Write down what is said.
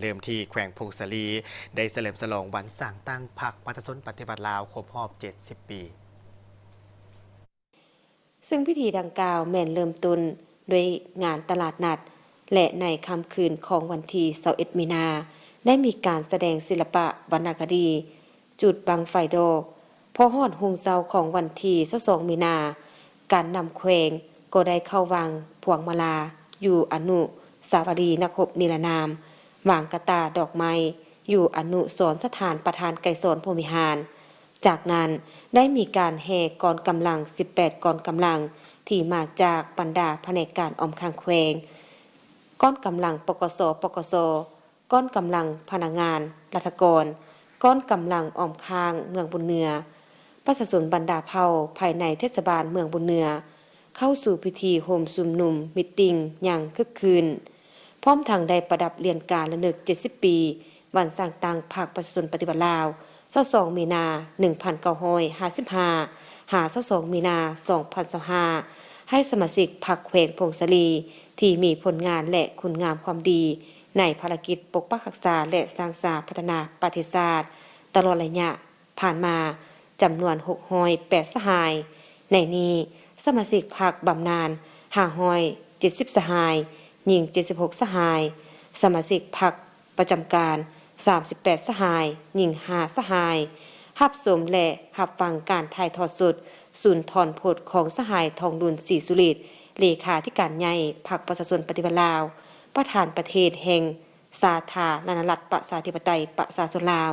เริ่มที่แขวงพงศาลีได้เฉลิมฉลองวันสร้างตั้งพรรคประชาชนปฏิวัติลาวครบรอบ70 ปีซึ่งพิธีดังกล่าวแม่นเริ่มต้นด้วยงานตลาดนัดและในค่ำคืนของวันที่21 มีนาได้มีการแสดงศิลปะวรรณคดีจุดบังไฟดอกพอฮอดฮุงเซาของวันที่22 มีนาการนำแขวงก็ได้เข้าวางพวงมาลาอยู่อนุสาวรีย์นครนิรนามวางกระตาดอกไม้อยู่อนุสรณ์สถานประธานไกรสอนพรหมวิหารจากนั้นได้มีการแห่กองกำลัง18กองกำลังที่มาจากบรรดาแผนกการออมข้างแขวงก้อนกำลังปกสก้อนกำลังพนักงานรัฐกรก้อนกำลังออมข้างเมืองบุญเนือประชาชนบรรดาเผ่าภายในเทศบาลเมืองบุญเนือเข้าสู่พิธีโฮมซุมนุมมิตติ้งอย่างคึกคืนพร้อมทางได้ประดับเรียนการระลึก70 ปีวันสร้างตั้งพรรคประชาชนปฏิวัติลาว22 มีนา 1955 หา22 มีนา 2025ให้สมาชิกพรรคแขวงพงศาลีที่มีผลงานและคุณงามความดีในภารกิจปกปักรักษาและสร้างสรรค์พัฒนาประเทศชาติตลอดระยะผ่านมาจำนวน608สหายในนี้สมาชิกพรรคบำนาญ570สหายหญิง76สหายสมาชิกพรรคประจำการ38สหายหญิง5สหายรับชมและรับฟังการถ่ายทอดสดศูนย์ถอนโพธิ์ของสหายทองดุลศรีสุฤทธิ์เลขาธิการใหญ่พรรคประชาชนปฏิวัติลาวประธานประเทศแห่งสาธารณรัฐประชาธิปไตยประชาชนลาว